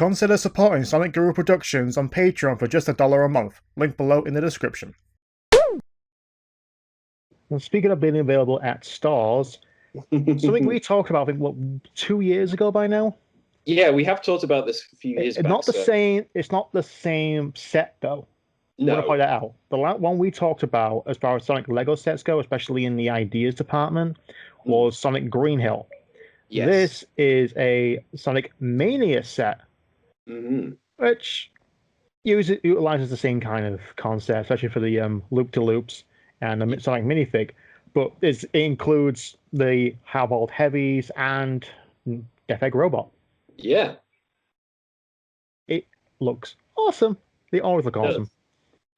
Consider supporting Sonic Guru Productions on Patreon for just $1 a month. Link below in the description. And speaking of being available at stores, something we talked about, I think, what, 2 years ago by now? Yeah, we have talked about this a few years It's back. not the same. It's not the same set though. I want to point No. that out. The one we talked about, as far as Sonic Lego sets go, especially in the ideas department, was Sonic Green Hill. Yes. This is a Sonic Mania set, which utilizes the same kind of concept, especially for the loop-to-loops and the Sonic minifig, but it includes the Hard-Boiled Heavies and Death Egg Robot. Yeah. It looks awesome. They always look awesome.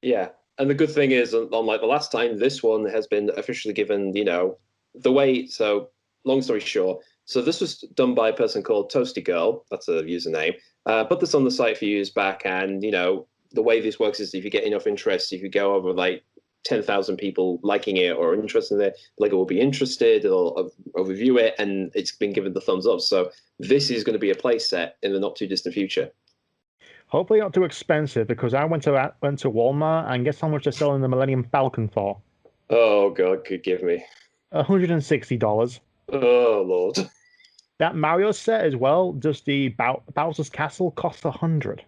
Yeah. And the good thing is, unlike the last time, this one has been officially given, the way. So, long story short, so this was done by a person called Toasty Girl. That's a username. Put this on the site a few years back, and the way this works is if you get enough interest, if you go over like 10,000 people liking it or interested in it, Lego will be interested, it'll review it, and it's been given the thumbs up. So this is going to be a play set in the not too distant future. Hopefully not too expensive, because I went to Walmart and guess how much they're selling the Millennium Falcon for? Oh God, could give me $160. Oh Lord. That Mario set as well, just the Bowser's Castle, costs $100.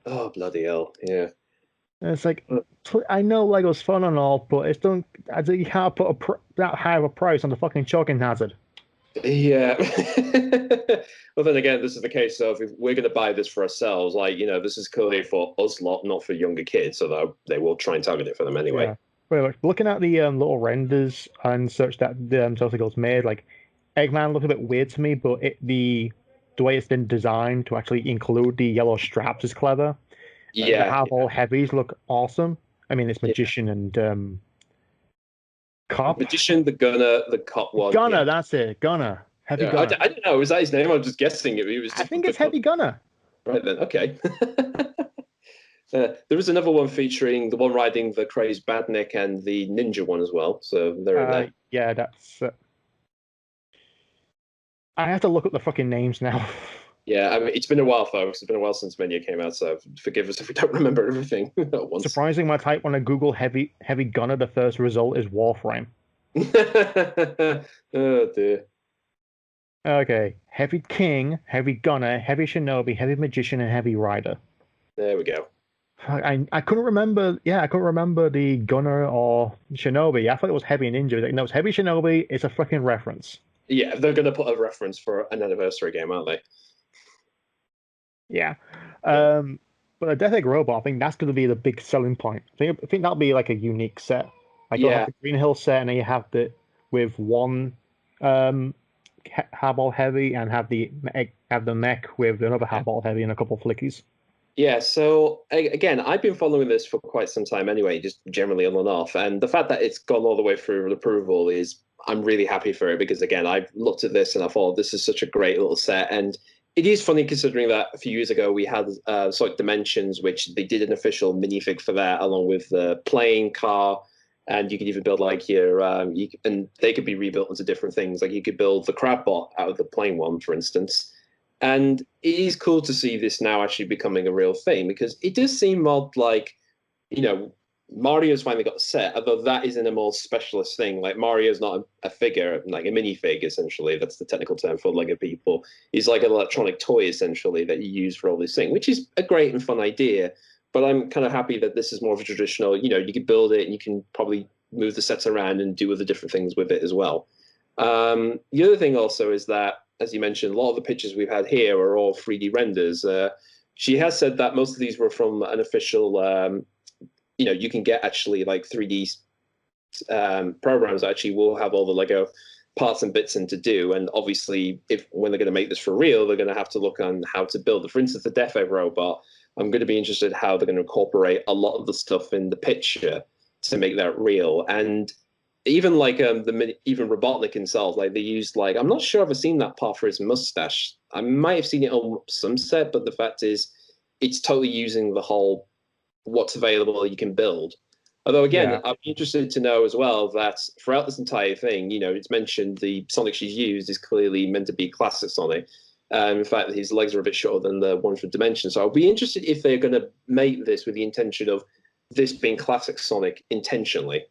Oh bloody hell! Yeah. And it's like, I know Lego's fun and all, but you can't put that high of a price on the fucking choking hazard. Yeah. Well, then again, this is the case of if we're going to buy this for ourselves, this is clearly for us lot, not for younger kids, although they will try and target it for them anyway. Yeah. Well, looking at the little renders and such that Chelsea Girls made, like, Eggman looked a bit weird to me, but the way it's been designed to actually include the yellow straps is clever. Yeah. The Hard-Boiled Heavies look awesome. I mean, it's Magician and Cop. Magician, the Gunner, the Cop one. Gunner, that's it. Gunner. Heavy Gunner. I don't know. Was that his name? I'm just guessing it. I think it's Heavy Gunner. Right then. Okay. There is another one featuring the one riding the crazed Badnik and the Ninja one as well. So they're in there. Yeah, that's. I have to look up the fucking names now. Yeah, I mean, it's been a while, folks. It's been a while since Mania came out, so forgive us if we don't remember everything at once. Surprising, when I type on a Google Heavy Gunner, the first result is Warframe. Oh dear. Okay, Heavy King, Heavy Gunner, Heavy Shinobi, Heavy Magician, and Heavy Rider. There we go. I couldn't remember. Yeah, I couldn't remember the Gunner or Shinobi. I thought it was Heavy Ninja. No, it's Heavy Shinobi. It's a fucking reference. Yeah, they're going to put a reference for an anniversary game, aren't they? Yeah. But a Death Egg Robot, I think that's going to be the big selling point. I think that'll be like a unique set. Like, you'll have the Green Hill set, and then you have with one Hardball Heavy, and have the mech with another Hardball Heavy and a couple of flickies. Yeah, so again, I've been following this for quite some time anyway, just generally on and off. And the fact that it's gone all the way through approval I'm really happy for it, because again, I've looked at this and I thought this is such a great little set. And it is funny considering that a few years ago we had Sonic Dimensions, which they did an official minifig for that, along with the plane, car, and you could even build like and they could be rebuilt into different things. Like you could build the Crabbot out of the plane one, for instance. And it is cool to see this now actually becoming a real thing, because it does seem odd, like, Mario's finally got a set, although that isn't a more specialist thing. Like, Mario's not a figure, like a minifig, essentially. That's the technical term for Lego people. He's like an electronic toy, essentially, that you use for all these things, which is a great and fun idea. But I'm kind of happy that this is more of a traditional, you can build it and you can probably move the sets around and do other different things with it as well. The other thing also is that, as you mentioned, a lot of the pictures we've had here are all 3D renders. She has said that most of these were from an official, you can get actually like 3D programs that actually will have all the Lego parts and bits in to do. And obviously, when they're going to make this for real, they're going to have to look on how to build it. For instance, the Death Egg Robot, I'm going to be interested in how they're going to incorporate a lot of the stuff in the picture to make that real. And even like even Robotnik himself, like they used I'm not sure I've ever seen that part for his mustache. I might have seen it on some set, but the fact is, it's totally using the whole what's available you can build. Although again, I'd be interested to know as well that throughout this entire thing, it's mentioned the Sonic she's used is clearly meant to be classic Sonic. In fact, his legs are a bit shorter than the ones with Dimension. So I'll be interested if they're going to make this with the intention of this being classic Sonic intentionally.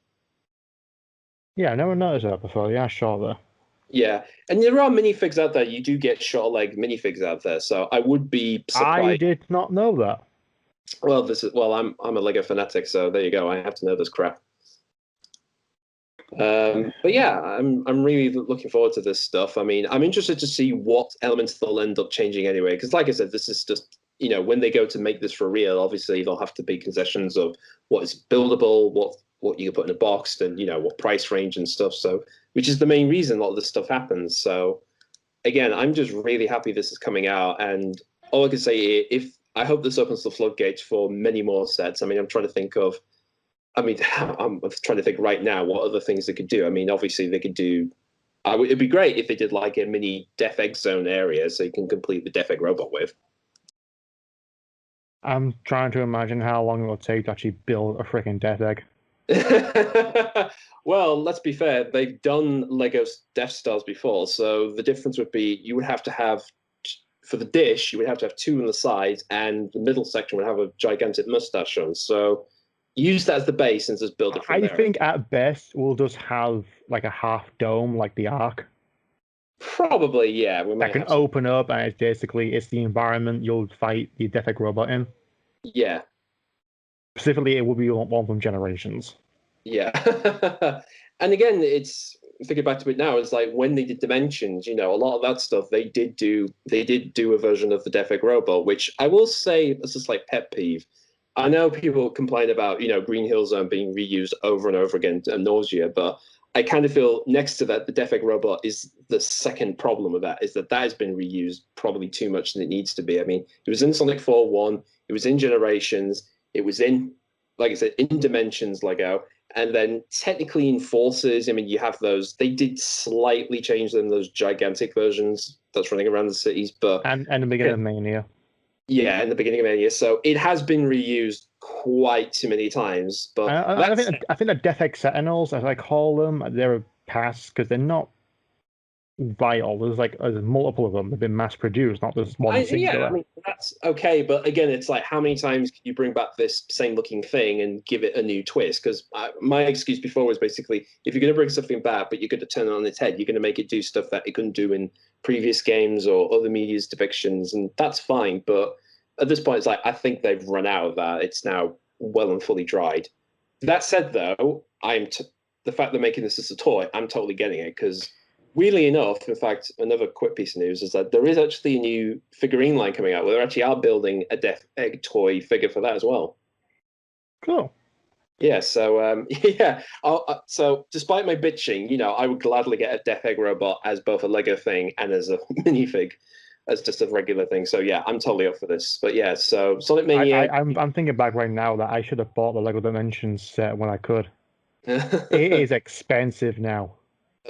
Yeah, I never noticed that before. Yeah, sure there. Yeah, and there are minifigs out there. You do get short leg minifigs out there, so I would be surprised. I did not know that. Well, I'm a Lego fanatic, so there you go. I have to know this crap. But yeah, I'm really looking forward to this stuff. I mean, I'm interested to see what elements they'll end up changing anyway. Because, like I said, this is just when they go to make this for real, obviously there'll have to be concessions of what is buildable, what you can put in a box, and what price range and stuff. So, which is the main reason a lot of this stuff happens. So, again, I'm just really happy this is coming out, and all I can say if I hope this opens the floodgates for many more sets. I mean, I'm trying to think of. I mean, I'm trying to think right now what other things they could do. I mean, obviously they could do. It'd be great if they did like a mini Death Egg Zone area, so you can complete the Death Egg robot with. I'm trying to imagine how long it will take to actually build a freaking Death Egg. Well, let's be fair. They've done Lego Death Stars before, so the difference would be you would have to have for the dish, you would have to have two on the sides, and the middle section would have a gigantic mustache on. So use that as the base and just build it from there. I think at best we'll just have like a half dome, like the Ark. Probably, yeah. We That can open up, and it's the environment you'll fight the Death Egg robot in. Yeah. Specifically, it will be one from Generations. Yeah. And again, it's thinking back to it now, it's like when they did Dimensions, a lot of that stuff they did do a version of the Death Egg robot, which I will say this is like pet peeve. I know people complain about, Green Hill Zone being reused over and over again to nausea, but I kind of feel next to that, the Death Egg robot is the second problem with that, is that has been reused probably too much than it needs to be. I mean, it was in Sonic 4-1, it was in Generations, it was in, like I said, in Dimensions Lego, and then technically in Forces, I mean, you have those, they did slightly change them, those gigantic versions that's running around the cities, but... And the beginning of Mania. Yeah, in the beginning of Mania. So it has been reused quite too many times. But I think the Death Egg Sentinels, as I call them, they're a pass because they're not vital. There's multiple of them. They've been mass produced, not just one singular. Yeah, I mean, that's okay. But again, it's like how many times can you bring back this same looking thing and give it a new twist? Because my excuse before was basically if you're going to bring something back, but you're going to turn it on its head, you're going to make it do stuff that it couldn't do in previous games or other media's depictions, and that's fine. But at this point, it's like I think they've run out of that. It's now well and fully dried. That said, though, the fact they're making this as a toy, I'm totally getting it because. Weirdly enough, in fact, another quick piece of news is that there is actually a new figurine line coming out where they actually are building a Death Egg toy figure for that as well. Cool. Yeah, so yeah. So despite my bitching, I would gladly get a Death Egg robot as both a Lego thing and as a minifig, as just a regular thing. So yeah, I'm totally up for this. But yeah, so Sonic Mania. I'm thinking back right now that I should have bought the Lego Dimensions set when I could. It is expensive now.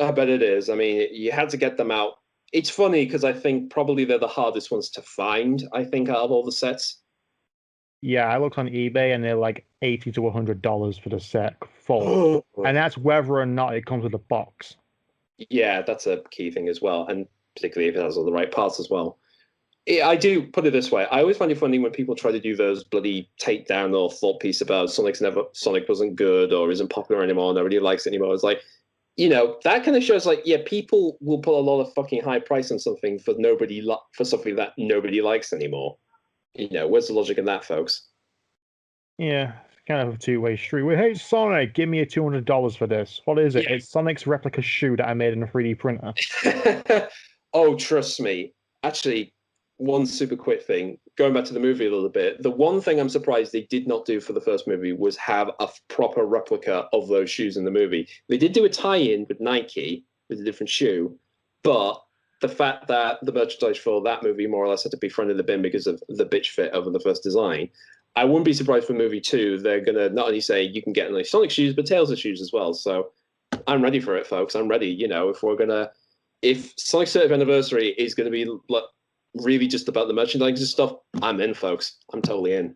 I bet it is. I mean, you had to get them out. It's funny because I think probably they're the hardest ones to find, I think, out of all the sets. Yeah, I looked on eBay and they're like $80 to $100 for the set full. And that's whether or not it comes with a box. Yeah, that's a key thing as well. And particularly if it has all the right parts as well. I do put it this way. I always find it funny when people try to do those bloody takedown or thought piece about Sonic wasn't good or isn't popular anymore, nobody likes it anymore. It's like, that kind of shows like, yeah, people will put a lot of fucking high price on something for something that nobody likes anymore. Where's the logic in that, folks? Yeah, kind of a two-way street. Well, hey, Sonic, give me $200 for this. What is it? Yeah. It's Sonic's replica shoe that I made in a 3D printer. Oh, trust me. Actually, one super quick thing, going back to the movie a little bit, the one thing I'm surprised they did not do for the first movie was have a proper replica of those shoes in the movie. They did do a tie-in with Nike with a different shoe, but the fact that the merchandise for that movie more or less had to be front of the bin because of the bitch fit over the first design, I wouldn't be surprised for movie 2, they're going to not only say you can get nice Sonic shoes, but Tails' shoes as well. So I'm ready for it, folks. I'm ready. If Sonic's 30th anniversary is going to be really just about the merchandising stuff, I'm in, folks. I'm totally in.